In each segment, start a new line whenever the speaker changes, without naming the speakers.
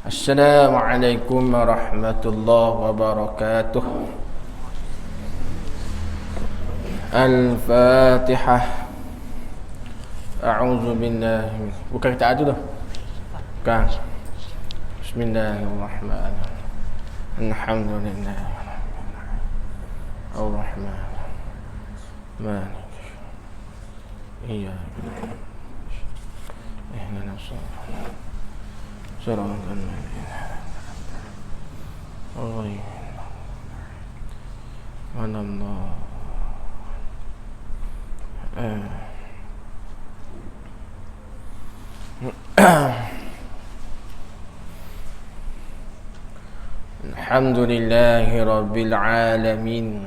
Assalamualaikum warahmatullahi wabarakatuh. Al-Fatihah. A'udzu billahi. Bukan kita ada tu. Bukan. Bismillahirrahmanirrahim. Alhamdulillah. Ar-Rahman. Malik. Iyyaka na'budu. Ihdinas shiratal mustaqim. Alhamdulillahi rabbil alamin.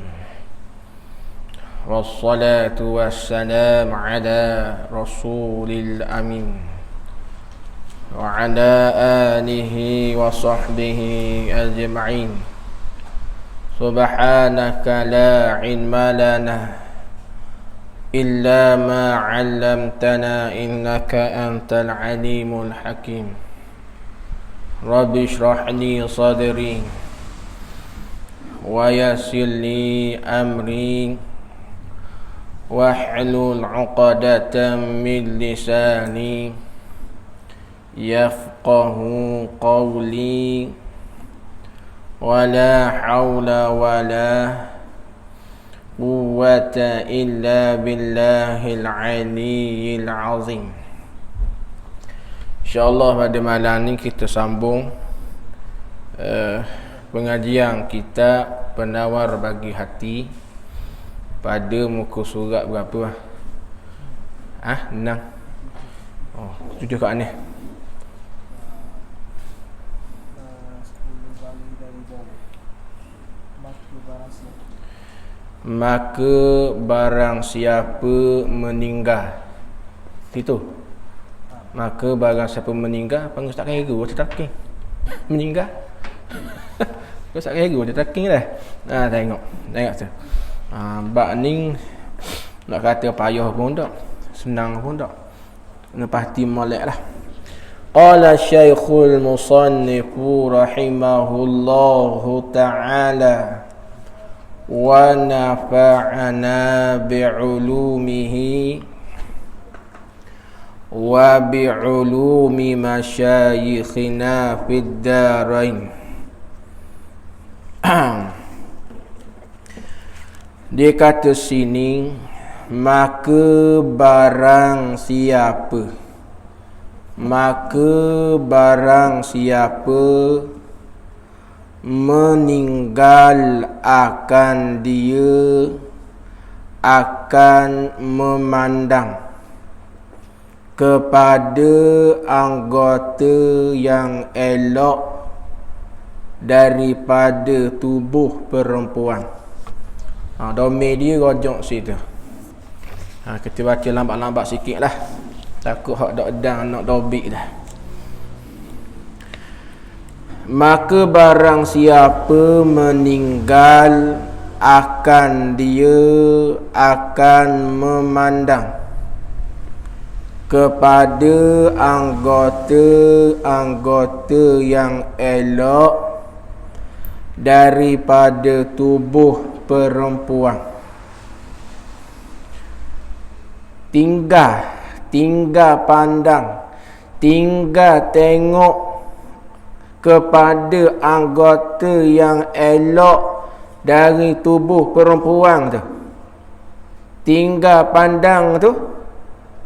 Wassalatu wassalamu ala rasulil amin wa ala alihi wa sahbihi ajma'in. Subhanaka la ilma lana illa ma 'allamtana innaka antal alimul hakim. Rabbi shrah li sadri wa yassir li amri wahlul 'uqdatam min lisani yafqahu qawli. Wala hawla wala quwwata illa billahil aliyyil azim. InsyaAllah pada malam ni kita sambung pengajian kita Penawar Bagi Hati pada muka surat berapa lah? 6. Oh, 7 kat ni. Maka barang siapa meninggal, itu maka barang siapa meninggal, panggil tak kira macam taking meninggal. Kau tak kira macam taking dah. Tengok tu. Bak ni nak kata payah pun tak, senang pun tak, kena pasti molek lah. Qala Syekhul Musannifu rahimahullahu ta'ala wa nafa'ana bi'ulumihi wa bi'ulumi masyayikhina fid darain. Dia kata sini, maka barang siapa meninggal akan dia akan memandang kepada anggota yang elok daripada tubuh perempuan. Domain dia rojok situ. Kita baca lambat-lambat sikit lah, takut hak dak edang nak dobik dah. Maka barang siapa meninggal akan dia akan memandang kepada anggota-anggota yang elok daripada tubuh perempuan. Tinggal pandang, tinggal tengok kepada anggota yang elok dari tubuh perempuan tu. Tinggal pandang tu,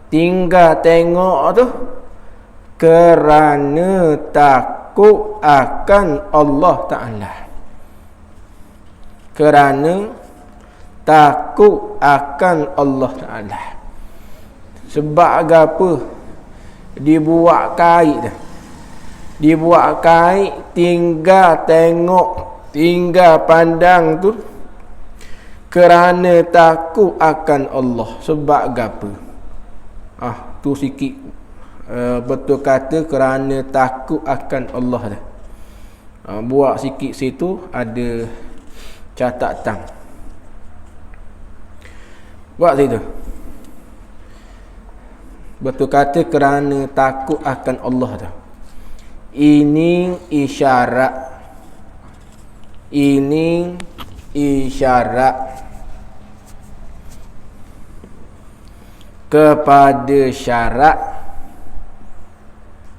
tinggal tengok tu, kerana takut akan Allah Ta'ala. Kerana takut akan Allah Ta'ala. Sebab apa? Dibuat kait dah. Dibuat kait, tinggal tengok, tinggal pandang tu, kerana takut akan Allah. Sebab apa? Tu sikit betul kata kerana takut akan Allah dah. Buat sikit situ ada catatan. Buat situ. Betul kata kerana takut akan Allah dah. Ini isyarat. Ini isyarat kepada syarat.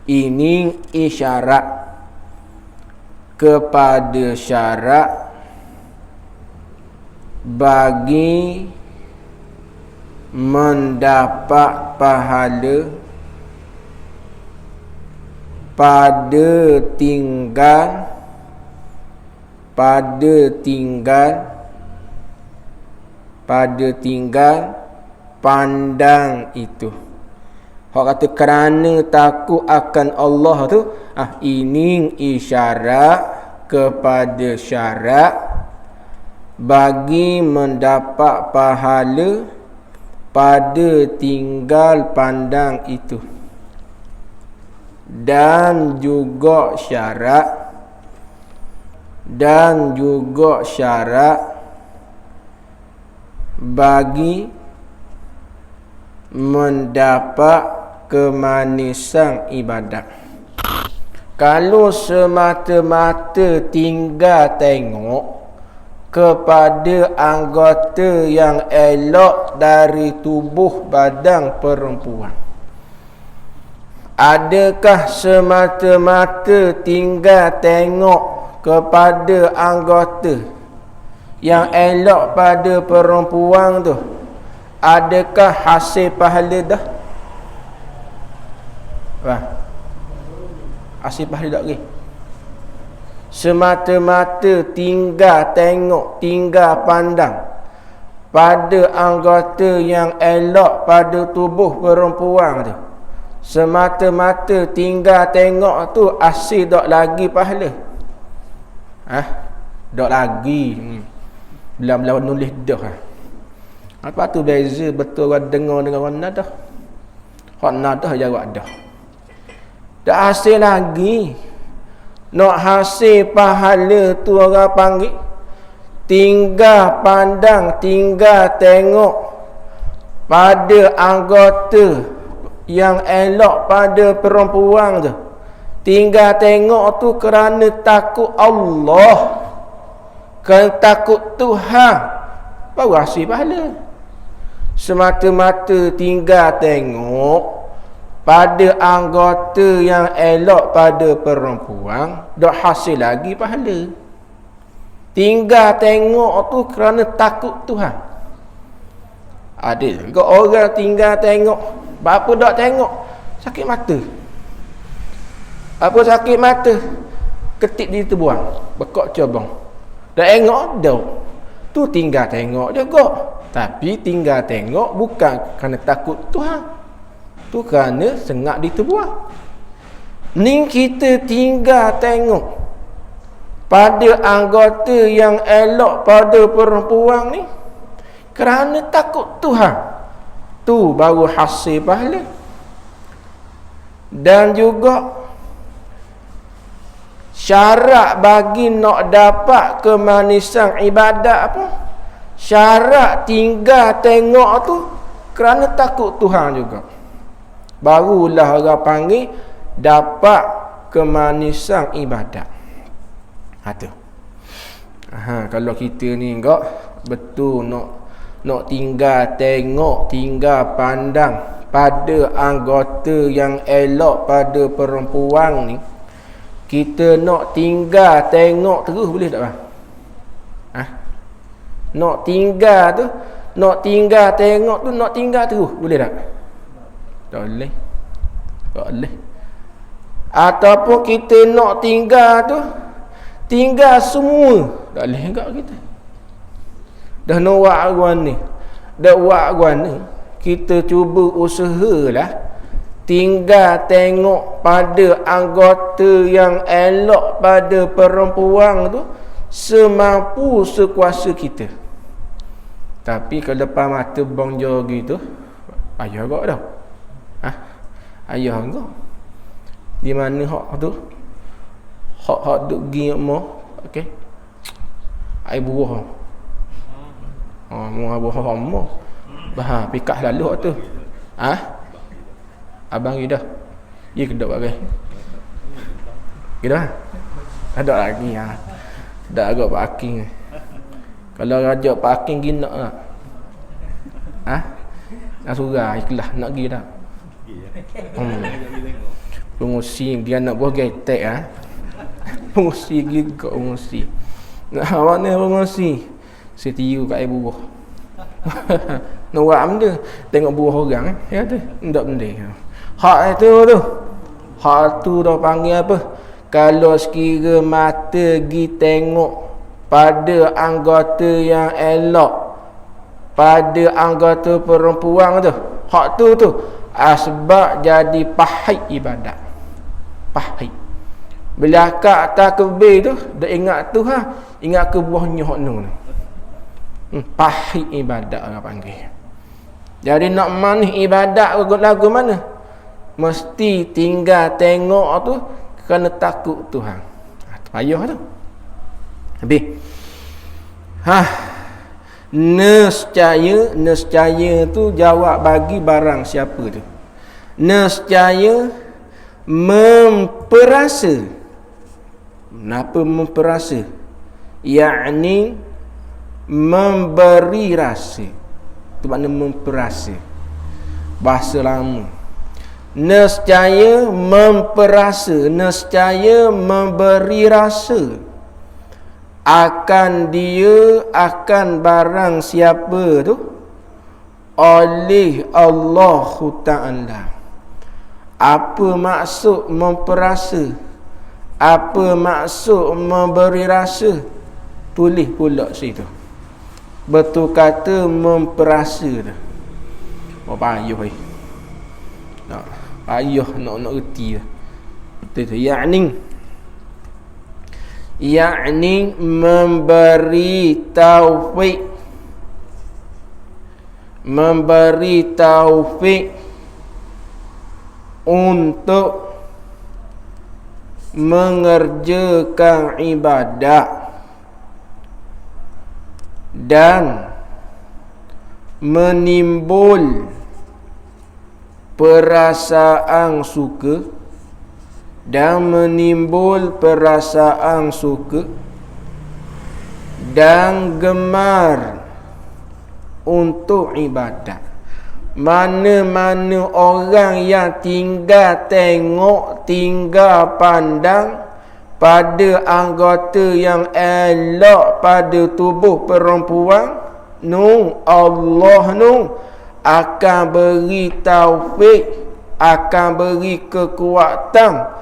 Ini isyarat kepada syarat bagi mendapat pahala pada tinggal pandang itu. Hak kata kerana takut akan Allah tu, ini isyarat kepada syarat bagi mendapat pahala pada tinggal pandang itu. Dan juga syarat bagi mendapat kemanisan ibadat. Kalau semata-mata tinggal tengok kepada anggota yang elok dari tubuh badan perempuan, adakah semata-mata tinggal tengok kepada anggota yang elok pada perempuan tu, adakah hasil pahala dah? Hasil pahala tak lagi? Semata-mata tinggal tengok, tinggal pandang pada anggota yang elok pada tubuh perempuan tu, semata-mata tinggal tengok tu, hasil tak lagi pahala? Tak lagi. Belah-belah nulis dah. Apa tu beza betul orang dengar dengan orang nadah? Hak nadah jawab dah. Tak hasil lagi. Nak hasil pahala tu orang panggil tinggal pandang, tinggal tengok pada anggota yang elok pada perempuan tu. Tinggal tengok tu kerana takut Allah, kerana takut Tuhan, baru hasil pahala. Semata-mata tinggal tengok pada anggota yang elok pada perempuan, tak hasil lagi pahala. Tinggal tengok tu kerana takut Tuhan. Ada juga orang tinggal tengok, apa tak tengok, sakit mata. Apa sakit mata? Ketik dia terbuang, bekak cabang. Dah tengok dah. Tu tinggal tengok juga. Tapi tinggal tengok bukan kerana takut Tuhan. Tu kerana sengak diterbuang. Ni kita tinggal tengok pada anggota yang elok pada perempuan ni kerana takut Tuhan. Tu baru hasil pahala. Dan juga syarat bagi nak dapat kemanisan ibadat apa? Syarat tinggal tengok tu kerana takut Tuhan juga. Barulah orang panggil dapat kemanisan ibadat. Tu. Kalau kita ni enggak betul nak tinggal tengok, tinggal pandang pada anggota yang elok pada perempuan ni, kita nak tinggal tengok terus boleh tak bang? Nak tinggal tu, nak tinggal tengok tu, nak tinggal terus boleh tak? Tak boleh. Tak boleh. Ataupun kita nak tinggal tu, tinggal semua, tak boleh enggak kita. Dah nak buat aguan ni, dah buat aguan ni, kita cuba usahalah tinggal tengok pada anggota yang elok pada perempuan tu semampu sekuasa kita. Tapi kalau depan mata bang jogi tu, ayah kau dah. Ayah kau. Di mana hak tu? Hak duk gi mo. Okey. Ai buah. Mu buah mo. Bah pikak lalu tu. Abang ni dah. Ye kedok bagai. Gitu lah. Ada lagi ha. Dak agak parking. Kalau raja parking gina tak? Ha? Nak surah ikhlas nak pergi dah. Pengusi dia nak buat getek ha. Pengusi gigak pengusi. Nak mana pengusi? Setiu kat air buah. Nak buat benda tengok buah orang ya tu. Ndak benda. Hak itu tu. Hak tu dah panggil apa? Kalau sekira mata gi tengok pada anggota yang elok, pada anggota perempuan tu, hak tu sebab jadi pahit ibadat. Pahit. Bila akak takbir tu, dah ingat tu ha, ingat ke buahnya hak nu. Pahit ibadat orang panggil. Jadi nak manis ibadat lagu mana? Mesti tinggal tengok tu kerana takut Tuhan. Payah tu. Habis. Nescaya tu jawab bagi barang siapa tu. Nescaya memperasa. Kenapa memperasa? Yakni memberi rasa. Itu makna memperasa. Bahasa lama. Nescaya memperasa, nescaya memberi rasa akan dia, akan barang siapa tu oleh Allah Ta'ala. Apa maksud memperasa? Apa maksud memberi rasa? Tulis pula situ. Betul kata memperasa tu. Oh payuh ni. Ayah nak erti lah. Itu yakni memberi taufik untuk mengerjakan ibadat dan menimbul perasaan suka dan menimbul perasaan suka dan gemar untuk ibadat. Mana-mana orang yang tinggal tengok, tinggal pandang pada anggota yang elok pada tubuh perempuan, Allah akan beri taufik, akan beri kekuatan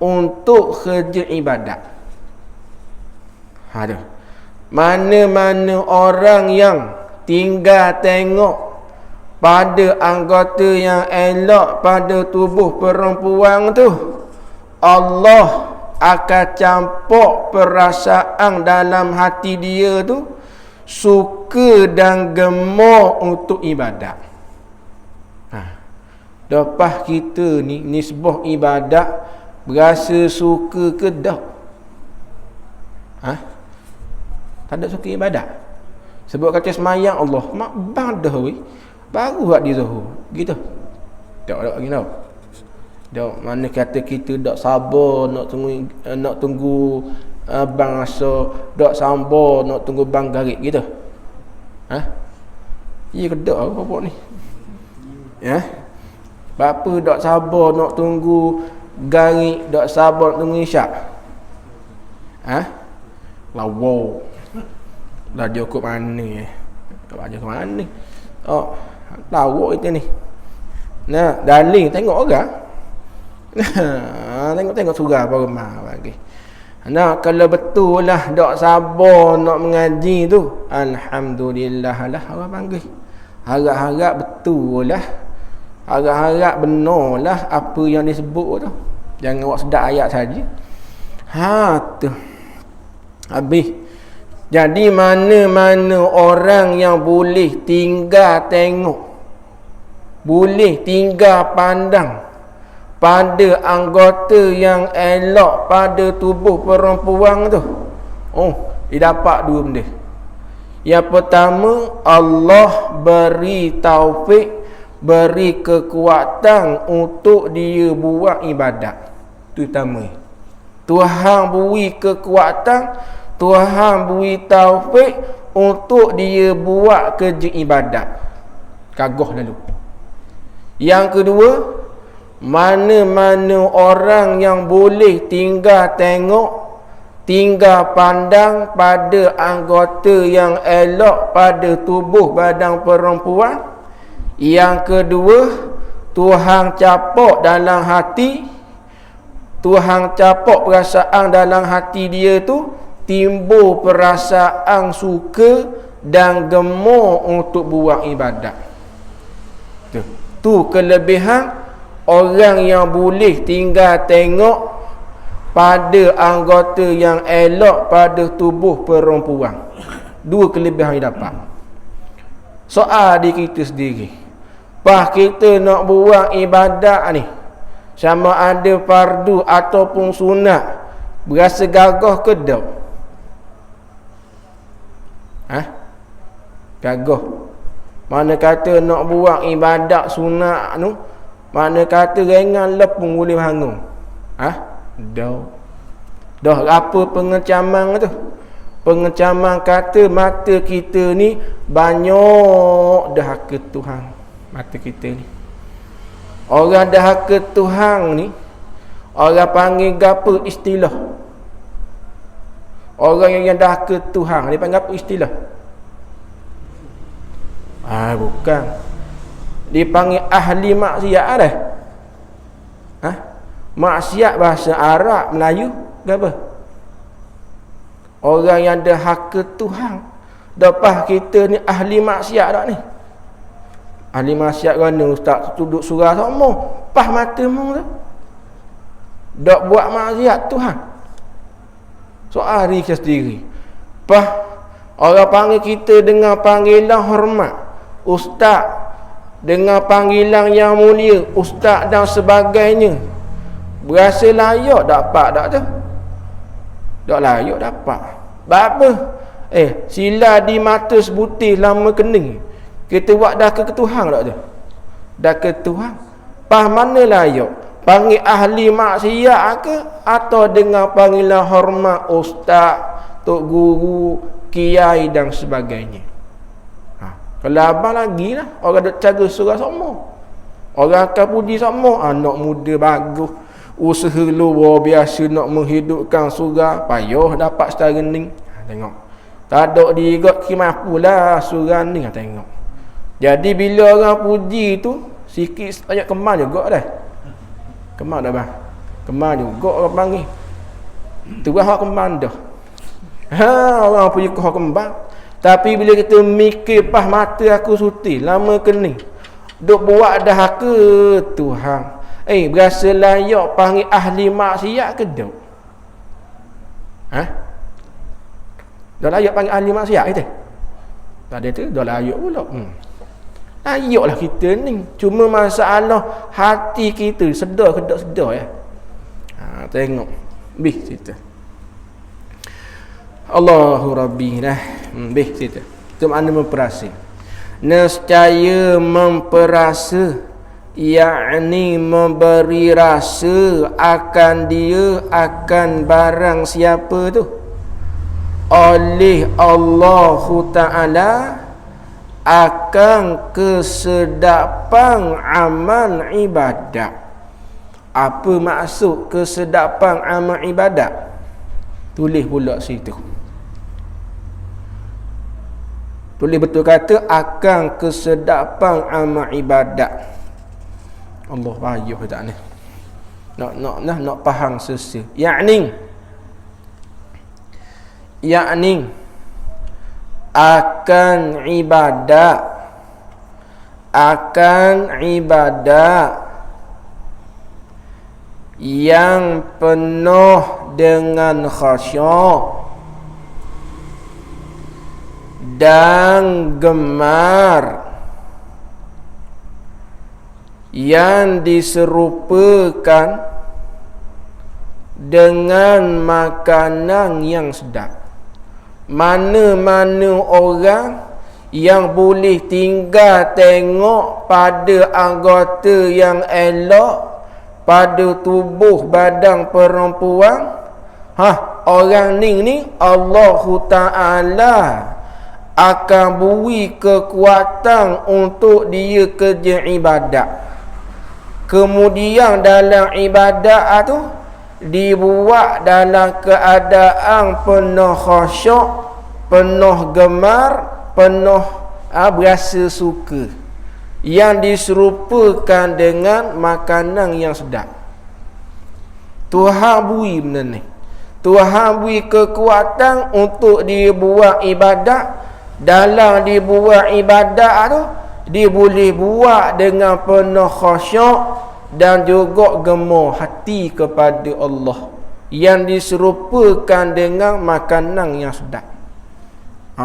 untuk kerja ibadat. Aduh. Mana-mana orang yang tinggal tengok pada anggota yang elok pada tubuh perempuan tu, Allah akan campur perasaan dalam hati dia tu suka dan gemar untuk ibadat. Lepas kita ni nisbah ibadat, berasa suka ke dak? Tak ada suka ibadat. Sebab kata semayang Allah mak bang dah weh, baru hak di zuhur gitu. Tak lagi tau. Dak mana kata kita dak sabar nak tunggu bang asa, dak sabar nak tunggu bang garik gitu. Iya ke dak apa ni? Ya. Bapa dak sabar nak tunggu garik, dak sabar nak tunggu isyak. Lawa. Dah dia kok mana tak baca ke mana. Tahu itu ni. Nah, darling tengok orang. Tengok surah apa rumah bagi. Nah, kalau betul lah dak sabar nak mengaji tu, alhamdulillah lah orang panggil. Harap-harap betul lah. Harap-harap benar lah apa yang disebut tu. Jangan awak sedar ayat saja. Tu. Habis. Jadi mana-mana orang yang boleh tinggal tengok, boleh tinggal pandang pada anggota yang elok pada tubuh perempuan tu, dia dapat dua benda. Yang pertama, Allah beri taufik, beri kekuatan untuk dia buat ibadat. Itu pertama. Tuhan beri kekuatan, Tuhan beri taufik untuk dia buat kerja ibadat. Kagah lalu. Yang kedua, mana-mana orang yang boleh tinggal tengok, tinggal pandang pada anggota yang elok pada tubuh badan perempuan. Yang kedua, Tuhan capok dalam hati, Tuhan capok perasaan dalam hati dia tu, timbul perasaan suka dan gemar untuk buat ibadat. Tu kelebihan orang yang boleh tinggal tengok pada anggota yang elok pada tubuh perempuan. Dua kelebihan yang dapat. Soal di kita sendiri, pas kita nak buat ibadat ni, sama ada fardu ataupun sunat, berasa gagah ke tak? Gagah. Mana kata nak buat ibadat sunat tu, mana kata ringan lepung boleh bangun. Dah apa pengecaman tu? Pengecaman kata mata kita ni banyak dah ke Tuhan. Mata kita ni. Orang dah ke Tuhan ni, orang panggil gapo istilah? Orang yang dah ke Tuhan dia panggil apa istilah? Bukan. Dipanggil ahli maksiat dah. Maksiat bahasa Arab, Melayu ke apa? Orang yang dah hak ke Tuhan. Lepas kita ni ahli maksiat tak ni? Ahli maksiat kan ni ustaz duduk surah sama, pas mata mu tu. Dak buat maksiat Tuhan. Soal diri kita sendiri. Pas orang panggil kita dengan panggilan hormat, ustaz, dengan panggilan yang mulia, ustaz dan sebagainya, berasa layak dapat tak tu? Tak layak dapat. Apa? Sila di mata sebutir lama kening. Kita buat dah ke Tuhan tak tu? Dah ke Tuhan. Pas mana layak? Panggil ahli maksiat ke atau dengan panggilan hormat ustaz, tok guru, kiai dan sebagainya? Kalau abang lagi lah, orang duk cara surah sama, orang akan puji sama. Anak muda bagus, usaha luar biasa nak menghidupkan surah, payah dapat setara ni. Tengok, tak ada diigot kimapulah surah ni. Tengok, jadi bila orang puji tu sikit banyak kemar juga dah. Kemar dah bang, kemar juga orang panggil. Tu hak kemar dah. Orang puji kau kembar. Tapi bila kita mikir pas mata aku suti lama kening, duk buat dah ke Tuhan, berasa layak panggil ahli maksiat ke tak? Dah layak panggil ahli maksiat kita? Tak ada tu, dah layak pula. Layaklah kita ni. Cuma masalah hati kita sedar ke tak sedar ya. Tengok bih cerita Allahu Rabbi dah. Bih cerita tu makna memperasa. Nescaya memperasa, yakni memberi rasa akan dia, akan barang siapa tu, oleh Allah Ta'ala, akan kesedapan amal ibadat. Apa maksud kesedapan amal ibadat? Tulis pula situ. Tulis betul kata akan kesedapan amal ibadat. Allah payah tak ni. Nak faham sesa. Yakni akan ibadat yang penuh dengan khasyuk dan gemar, yang diserupakan dengan makanan yang sedap. Mana-mana orang yang boleh tinggal tengok pada anggota yang elok pada tubuh badan perempuan, Orang ni Allah Ta'ala akan beri kekuatan untuk dia kerja ibadat. Kemudian dalam ibadat tu dibuat dalam keadaan penuh khusyuk, penuh gemar, penuh berasa suka, yang diserupakan dengan makanan yang sedap. Tuhan beri benda ni. Tuhan beri kekuatan untuk dia buat ibadat. Dalam dia buat ibadat tu, dia boleh buat dengan penuh khusyuk dan juga gemar hati kepada Allah, yang diserupakan dengan makanan yang sedap.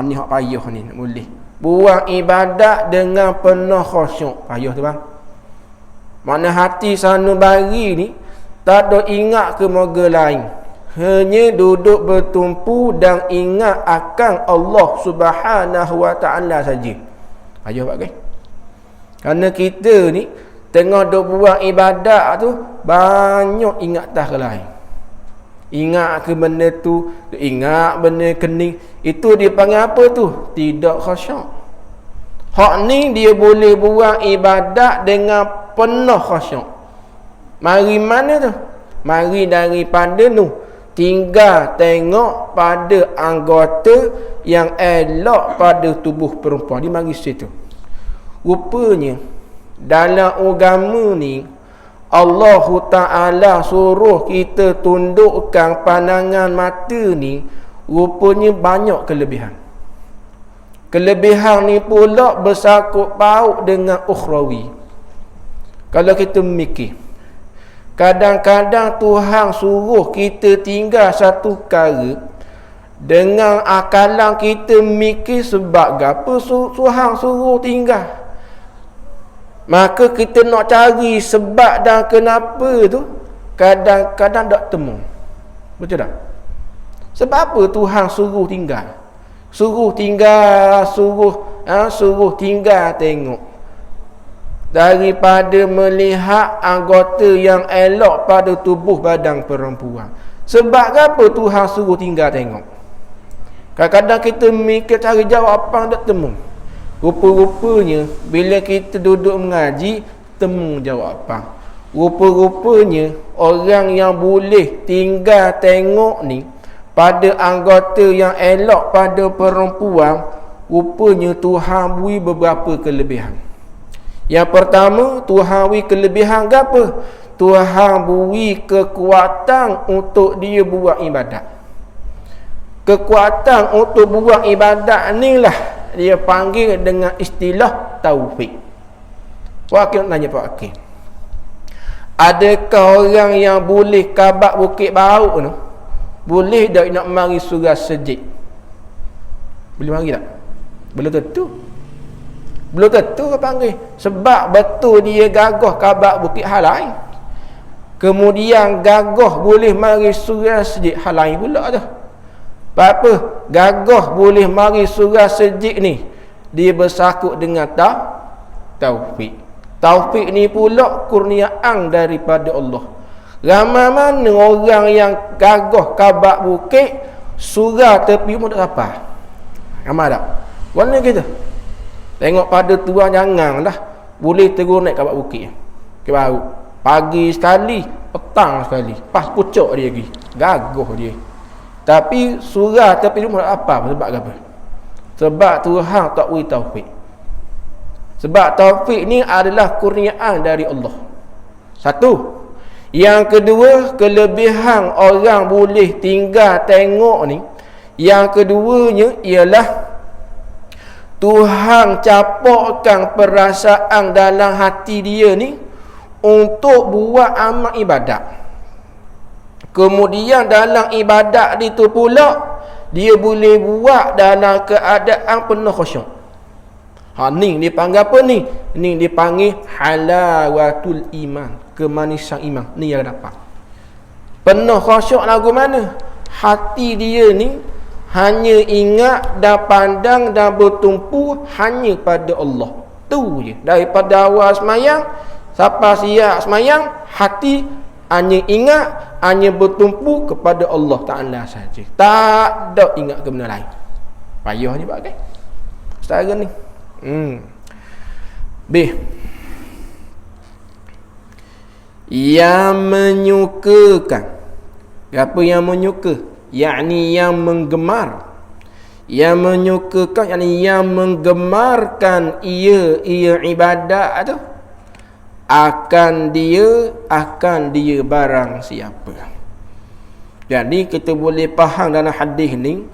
Ni hak payah ni nak boleh buat ibadat dengan penuh khusyuk. Payah tu bang. Mana hati sanubari ni tak ada ingat ke moga lain, hanya duduk bertumpu dan ingat akan Allah Subhanahu Wa Ta'ala saja. Payah pak kan? Kerana kita ni tengah duk buat ibadat tu banyak ingat tak lain. Ingat ke benda tu, ingat benda kening. Itu dipanggil apa tu? Tidak khusyuk. Hak ni dia boleh buat ibadat dengan penuh khusyuk. Mari mana tu? Mari daripada tu, tinggal tengok pada anggota yang elok pada tubuh perempuan. Dia mari situ. Rupanya dalam agama ni Allah Ta'ala suruh kita tundukkan pandangan mata ni, rupanya banyak kelebihan. Kelebihan ni pula bersangkut paut dengan ukhrawi. Kalau kita mikir, kadang-kadang Tuhan suruh kita tinggal satu perkara, dengan akalan kita mikir sebab apa Tuhan suruh tinggal. Maka kita nak cari sebab dan kenapa tu, kadang-kadang tak temu. Betul tak? Sebab apa Tuhan suruh tinggal? Suruh tinggal, suruh tinggal tengok. Daripada melihat anggota yang elok pada tubuh badan perempuan. Sebab apa Tuhan suruh tinggal tengok? Kadang-kadang kita mikir cari jawapan tak temu. Rupa-rupanya bila kita duduk mengaji, temu jawapan. Rupa-rupanya orang yang boleh tinggal tengok ni pada anggota yang elok pada perempuan, rupanya Tuhan beri beberapa kelebihan. Yang pertama, Tuhan beri kelebihan apa? Tuhan beri kekuatan untuk dia buat ibadat. Kekuatan untuk buat ibadat ni lah dia panggil dengan istilah taufik. Wakil nak tanya Pak Akil, adakah orang yang boleh kabak bukit bau tu, boleh tak nak mari surah sejid? Boleh mari tak? Belum tentu. Belum tentu apa panggil. Sebab betul dia gagah kabak bukit halai, kemudian gagah boleh mari surah sejid halai pula tu. Apa? Gagah boleh mari surah sejid ni, dia bersangkut dengan taufik. Taufik ni pula kurniaan daripada Allah. Ramai mana orang yang gagah kabak bukit, surah tepi pun tak sampai. Ramai tak? Mana kita? Tengok pada tuan janganlah boleh terus naik kabak bukit. Ke baru pagi sekali, petang sekali, pas pucuk dia lagi. Gagah dia. Tapi surah tapi dia tak apa. Sebab apa? Sebab Tuhan tak beri taufik. Sebab taufik ni adalah kurniaan dari Allah. Satu. Yang kedua, kelebihan orang boleh tinggal tengok ni, yang keduanya ialah Tuhan capakkan perasaan dalam hati dia ni untuk buat amal ibadat. Kemudian dalam ibadat itu pula dia boleh buat dalam keadaan penuh khusyuk. Ni dipanggil apa ni? Ni dipanggil halawatul iman, kemanisan iman. Ni yang dapat. Penuh khusyuk lagu mana? Hati dia ni hanya ingat dan pandang dan bertumpu hanya pada Allah. Tu je. Daripada awal semayang sampai siap semayang, hati hanya ingat hanya bertumpu kepada Allah Ta'ala saja. Tak ada ingat ke benda lain. Payah ni pakai. Setara ni. B. Yang menyukakan. Apa yang menyuka? Yakni yang menggemar. Yang menyukakan, yakni yang menggemarkan ia ibadat tu. Akan dia barang siapa. Jadi kita boleh faham dalam hadis ni,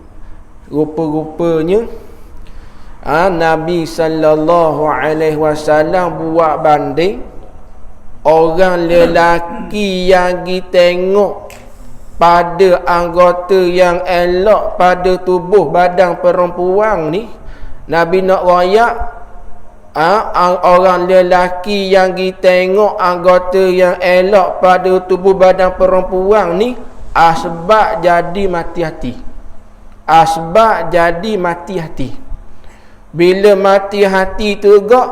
rupa-rupanya Nabi sallallahu alaihi wasallam buat banding orang lelaki yang ditengok pada anggota yang elok pada tubuh badan perempuan ni. Nabi nak royak orang lelaki yang ditengok anggota yang elok pada tubuh badan perempuan ni asbab jadi mati hati. Asbab jadi mati hati. Bila mati hati tegak,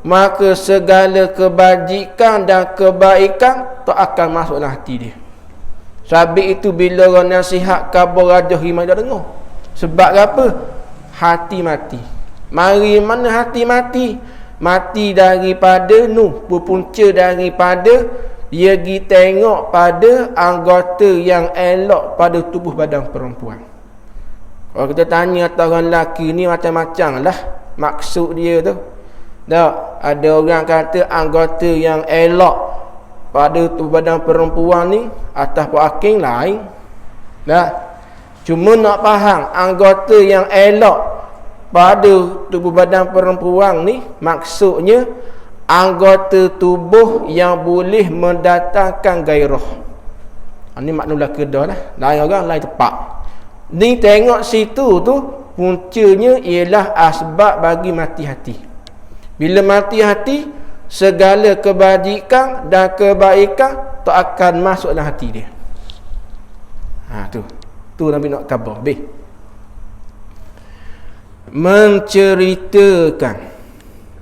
maka segala kebajikan dan kebaikan tak akan masuk dalam hati dia. Sebab itu bila orang nasihat khabar raja rimai dah dengar. Sebab apa? Hati mati. Mari mana hati mati? Mati daripada berpunca daripada dia pergi tengok pada anggota yang elok pada tubuh badan perempuan. Kalau kita tanya atas orang lelaki ni macam-macam lah maksud dia tu. Tak, ada orang kata anggota yang elok pada tubuh badan perempuan ni atas paking lain. Tak, cuma nak faham anggota yang elok pada tubuh badan perempuan ni maksudnya anggota tubuh yang boleh mendatangkan gairah. Ini makna kedah lah. Lain orang lain tepat. Ni tengok situ tu puncanya ialah asbab bagi mati hati. Bila mati hati, segala kebajikan dan kebaikan tak akan masuk dalam hati dia. Tu Nabi nak khabar. B.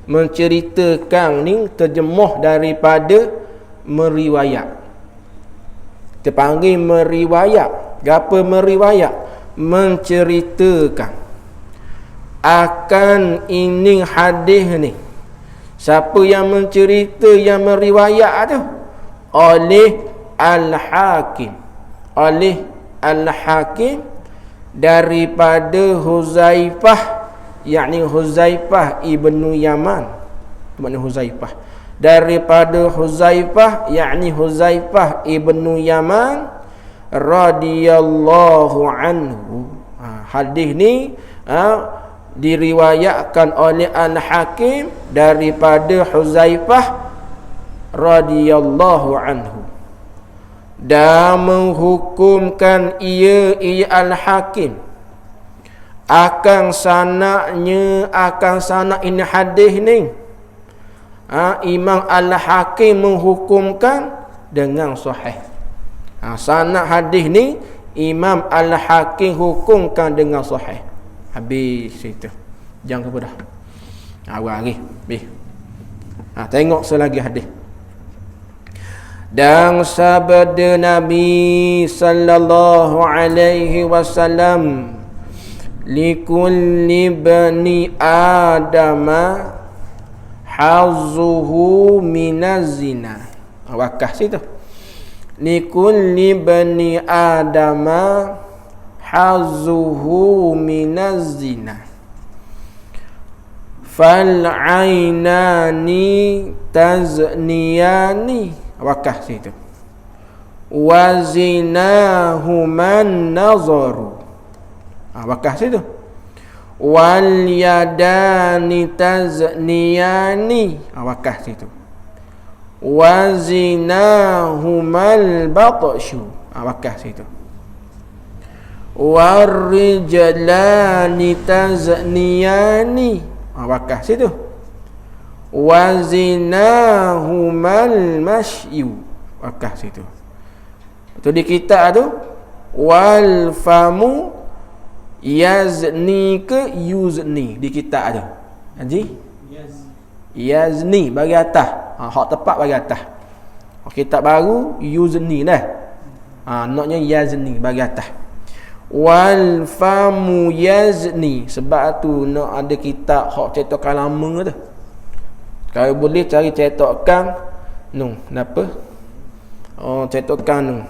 Menceritakan ni terjemuh daripada meriwayat. Kita panggil meriwayat. Apa meriwayat? Menceritakan akan ini hadis ni. Siapa yang mencerita, yang meriwayat tu? Oleh Al-Hakim. Oleh Al-Hakim daripada Huzaifah, yakni Huzaifah ibnu Yaman. Itu makna Huzaifah. Daripada Huzaifah, yakni Huzaifah ibnu Yaman radhiyallahu anhu. Hadis ni diriwayatkan oleh Al-Hakim daripada Huzaifah radhiyallahu anhu. Dan menghukumkan ia Al-Hakim akan sanad ini hadis ni. Imam Al-Hakim menghukumkan dengan sahih. Sanad hadis ni Imam Al-Hakim hukumkan dengan sahih. Habis cerita. Jangan kepada awal lagi. Tengok selagi hadis. Dan sabda Nabi sallallahu alaihi wasallam, likulli bani adama hazzuhu minaz zina. Wakah situ. Likulli bani adama hazzuhu minaz zina. Fal ainani tazniyani. Wakah situ. Wa zinahuman nazaru. Wakah situ. Wal yadani tazniyani. Wakah situ. Wa zinahumal batshu. Wakah situ. War rijlani tazniyani. Wakah situ. Wa zinahumal masyu. Wakah situ. Itu di kitab tu. Wal famu yazni ke yuzni di kitab tu. Haji? Yazni bagi atas. Hak tepat bagi atas. Kitab baru yuzni dah. Naknya yazni bagi atas. Wal famu yazni, sebab tu nak ada kitab hak cetakan lama tu. Kalau boleh cari cetakan napa? Cetakan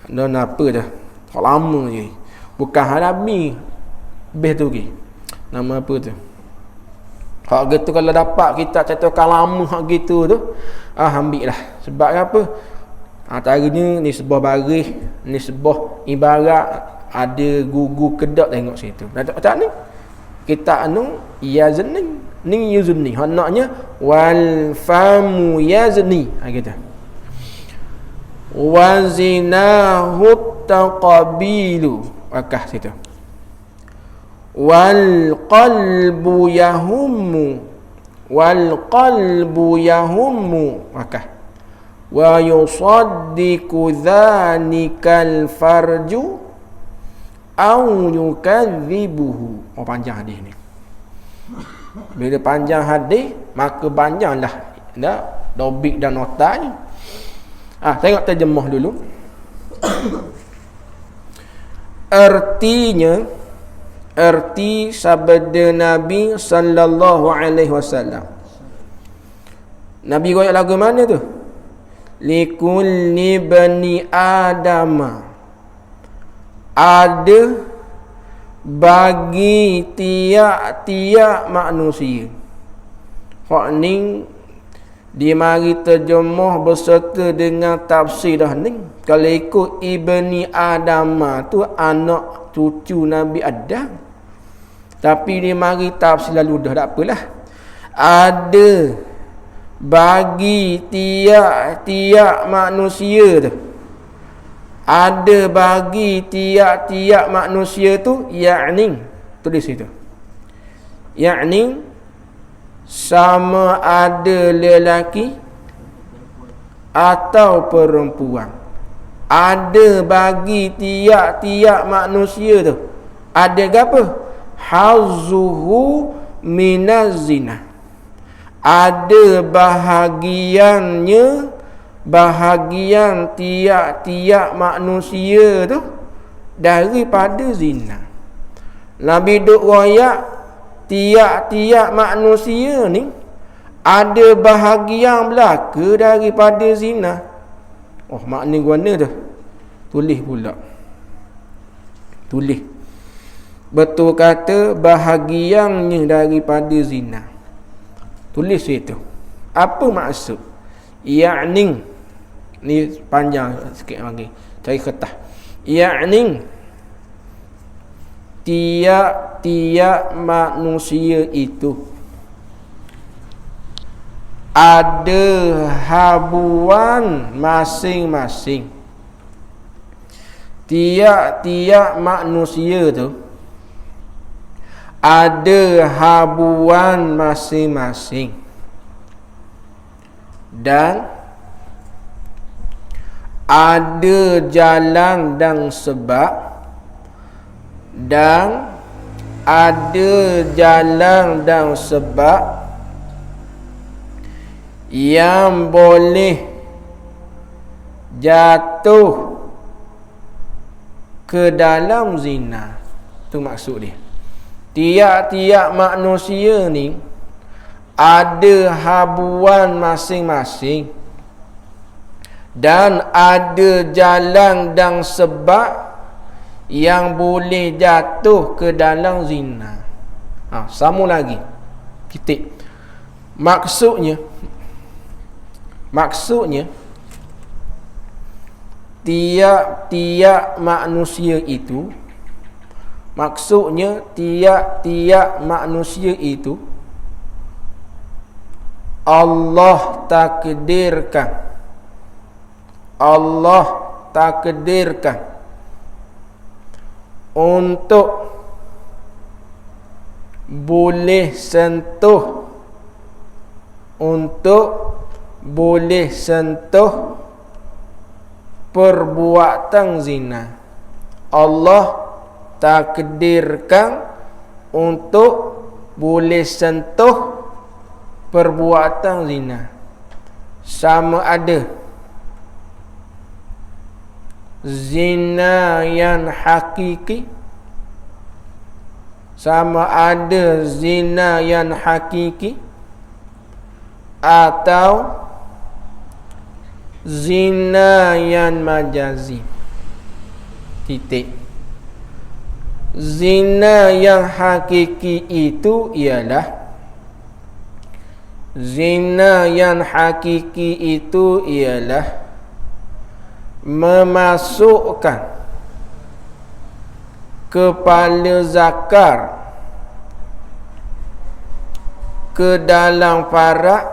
dan apa dah. Hak lama je. Bukan Harabi. Beh tu ke. Nama apa tu? Hak gitu kalau dapat kitab cetakan lama hak gitu tu, ambil lah. Sebab apa? Antaranya ni sebuah baris, ni sebuah ibarat ada gugu kedok tengok situ. Macam ni kita yazni, ni yuzni. Maknanya wal famu yazni. Gitu. Wa zinahu taqabilu. Akah situ. Wal qalbu yahummu. Wal qalbu yahummu. Akah. Wa yusaddiqu dhanikal farju au yukadzibuhu. Panjang hadis ni. Bila panjang hadis, maka panjanglah dobik dan notanya. Tengok terjemah dulu. Erti sabda Nabi sallallahu alaihi wasallam. Nabi royak lagu mana tu? Likulli bani adama, ada bagi tiap-tiap manusia. Hak ni dia mari terjemah berserta dengan tafsir dah ni. Kalau ikut ibni Adama tu anak cucu Nabi Adam. Tapi dia mari tafsir lalu dah, tak apalah. Ada bagi tiap-tiap manusia tu, ada bagi tiap-tiap manusia tu, yakni tulis itu, yakni sama ada lelaki atau perempuan. Ada bagi tiap-tiap manusia tu, ada apa? Hazzuhu minaz zina, ada bahagian tiap-tiap manusia tu daripada zina. Nabi duk royak tiap-tiap manusia ni ada bahagian belaka daripada zina. Makna guna tu. Tulis pula. Tulis. Betul kata bahagiannya daripada zina. Tulis itu. Apa maksud? Yakni, ni panjang sikit lagi. Cari kertas. Yakni tiap-tiap manusia itu ada habuan masing-masing. Tiap-tiap manusia tu ada habuan masing-masing. Dan ada jalan dan sebab, dan ada jalan dan sebab yang boleh jatuh ke dalam zina. Itu maksud dia. Tiap-tiap manusia ni ada habuan masing-masing dan ada jalan dan sebab yang boleh jatuh ke dalam zina. Sama lagi. Titik. Maksudnya tiap-tiap manusia itu, Allah takdirkan untuk boleh sentuh perbuatan zina. Allah takdirkan untuk boleh sentuh perbuatan zina. Sama ada zina yang hakiki, sama ada zina yang hakiki atau zina yang majazi. Titik. Zina yang hakiki itu ialah memasukkan kepala zakar ke dalam farak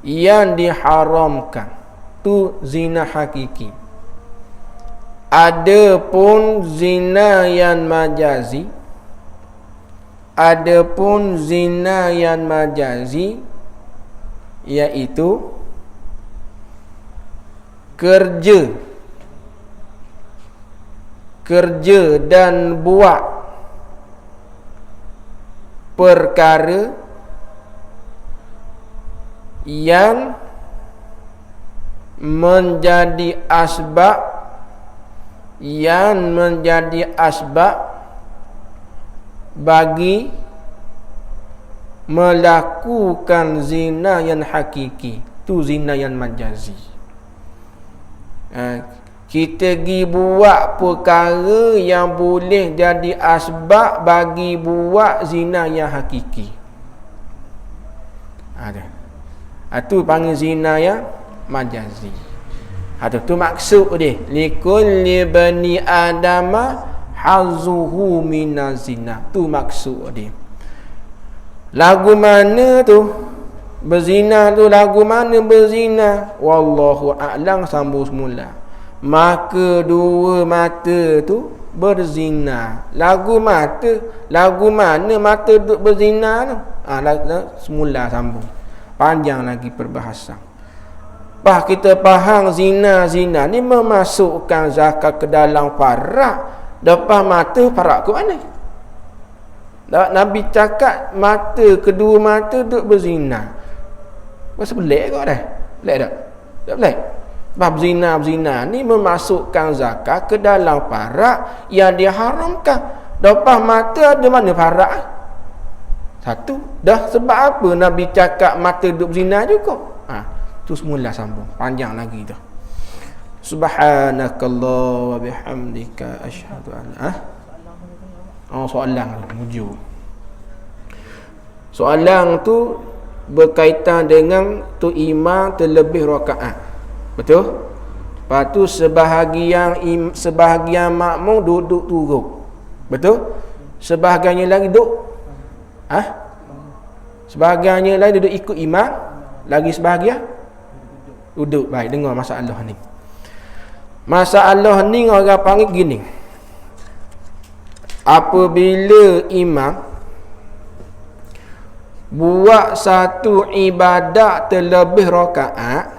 yang diharamkan. Tu zina hakiki. Adapun zina yang majazi, iaitu kerja dan buat perkara yang menjadi asbab bagi melakukan zina yang hakiki. Tu zina yang majazi. Kita pergi buat perkara yang boleh jadi asbab bagi buat zina yang hakiki. Itu panggil zina yang majazi. Tu maksud dia. Likulli bani adama hazuhu minaz zina. Tu maksud dia. Lagu mana tu berzina tu, lagu mana berzina? Wallahu a'lam, sambung semula. Maka dua mata tu berzina. Lagu mana mata duk berzina tu? Semula sambung. Panjang lagi perbahasan. Kita faham zina ni memasukkan zakat ke dalam farak. Depan mata farak ke mana? Nabi cakap kedua mata duk berzina. Masa pelik kau dah? Pelik tak? Tak pelik? Sebab zina ni memasukkan zakat ke dalam farak yang diharamkan. Depan mata ada mana farak? Satu. Dah sebab apa Nabi cakap mata duk berzina juga? Tu semula sambung. Panjang lagi tu. Subhanakallah wa bihamdika asyhadu an soalan muju. Soalan tu berkaitan dengan tu imam terlebih rakaat. Betul? Lepas tu sebahagian makmum duduk turut. Betul? Sebahagiannya lagi duduk sebahagiannya lagi duduk ikut imam, lagi sebahagian duduk. Baik, dengar masalah ni. Masalah ni orang panggil gini. Apabila imam buat satu ibadat terlebih rakaat,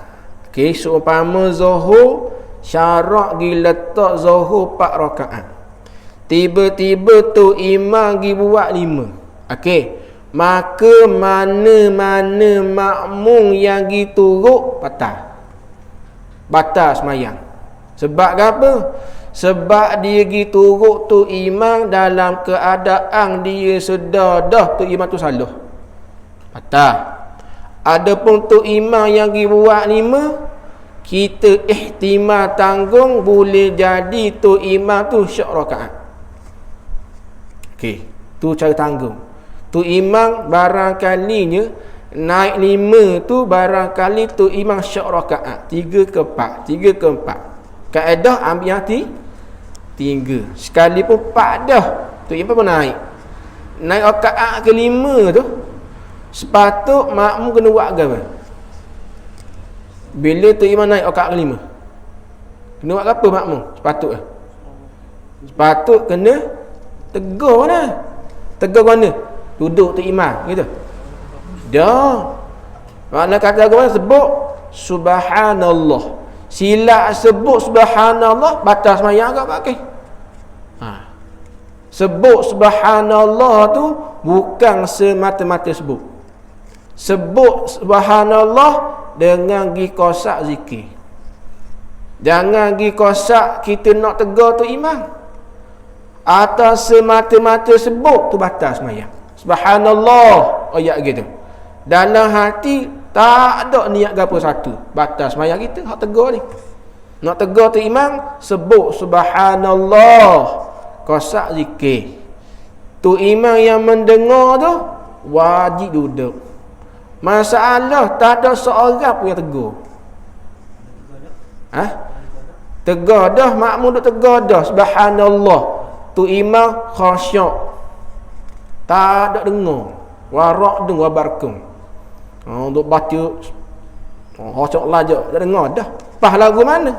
seumpama zuhur, syarak diletak zuhur 4 rakaat. Tiba-tiba tu imam pergi buat 5. Maka mana-mana makmum yang pergi turut batal semayang. Sebab apa? Sebab dia pergi turut tu imam dalam keadaan dia sedar dah tu imam tu salah. Batal. Adapun tu imam yang pergi buat 5, kita ihtimal tanggung boleh jadi tu imam tu syak rakaat. Tu cara tanggung. Tu imam barangkalinya naik 5 tu barangkali tu imam syak rakaat 3 ke 4. Kaedah ambil yang 3. Sekalipun 4 dah tu imam pun naik rakaat ke 5 tu, sepatut makmum kena buat apa? Bila tu imam naik rakaat ke 5, kena buat apa makmum? Sepatut kena tegur lah. Tegur mana? Duduk tu imam gitu. Dah. Makna kata agama sebut subhanallah. Sila sebut subhanallah batal sembahyang agak pakai. Sebut subhanallah tu bukan semata-mata sebut. Sebut subhanallah dengan gi kosak zikir. Jangan pergi kosak kita nak tegur tu imam. Atau semata-mata sebut tu batal semayang. Subhanallah, ayat gitu. Dalam hati tak ada niat gapo satu, batal semayang kita. Hak tegur ni. Nak tegur tu imam, sebut subhanallah. Kosak zikir. Tu imam yang mendengar tu wajib duduk. Masalah tak ada seorang pun yang tegur. Tegur dah, makmum duk tegur dah subhanallah. Tu imam khasyuk. Tak ada dengar. Warak dengar barkum. Duk baca khasyuk lajak tak dengar dah. Pas lagu mana?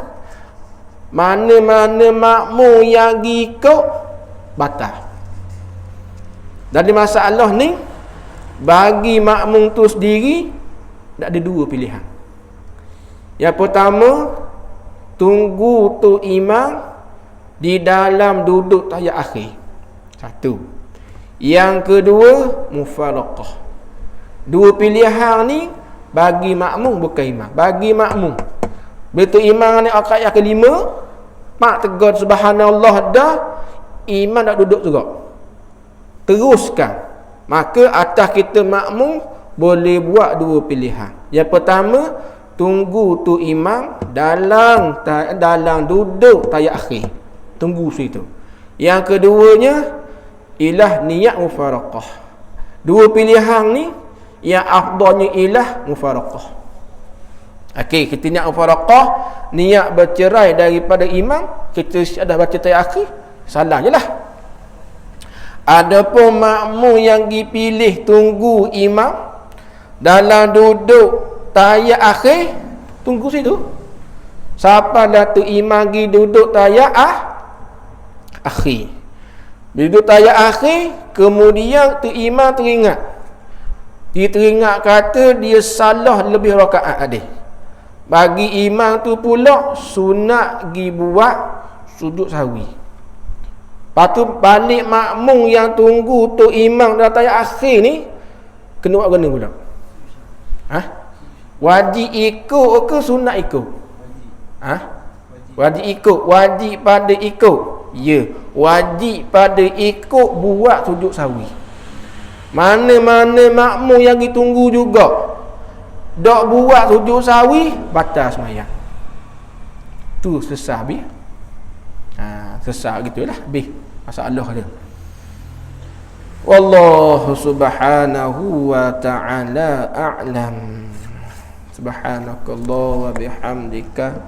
Mana-mana makmum yang ikut batal. Dari masalah ni, bagi makmum tu sendiri tak ada dua pilihan. Yang pertama, tunggu tu imam di dalam duduk tahiyat akhir. Satu. Yang kedua, mufaraqah. Dua pilihan ni bagi makmum, bukan imam. Bagi makmum. Betul imam ni ayat kelima, mak tegur subhanallah dah, imam nak duduk juga. Teruskan. Maka atas kita makmum boleh buat dua pilihan. Yang pertama, tunggu tu imam dalam duduk tahiyat akhir. Tunggu situ. Yang keduanya ialah niat mufaraqah. Dua pilihan ni yang afdalnya ialah mufaraqah. Okey, kita niat mufaraqah, niat bercerai daripada imam, kita dah baca tahiyat akhir, salah je lah. Adapun makmum yang dipilih tunggu imam dalam duduk tahiyat akhir, tunggu situ. Siapa dah tu imam pergi duduk tahiyat akhir. Duduk tahiyat akhir, kemudian tu imam teringat. Dia teringat kata dia salah lebih rakaat adik. Bagi imam tu pula sunat pergi buat sujud sahwi. Lepas tu balik makmum yang tunggu tu imam dalam tahiyat akhir ni kena buat guna pula. Wajib ikut ke sunat ikut? Wajib ikut. Wajib pada ikut. Ya, wajib pada ikut buat sujud sahwi. Mana-mana makmum yang ditunggu juga dak buat sujud sahwi, batal sembahyang. Tu sesah bi. Sesah gitulah bi. Masalah dia. Wallahu subhanahu wa ta'ala a'lam. Subhanakallah wa bihamdika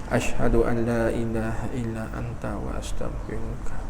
asyhadu an la ilaha illa anta wa astaghfiruka.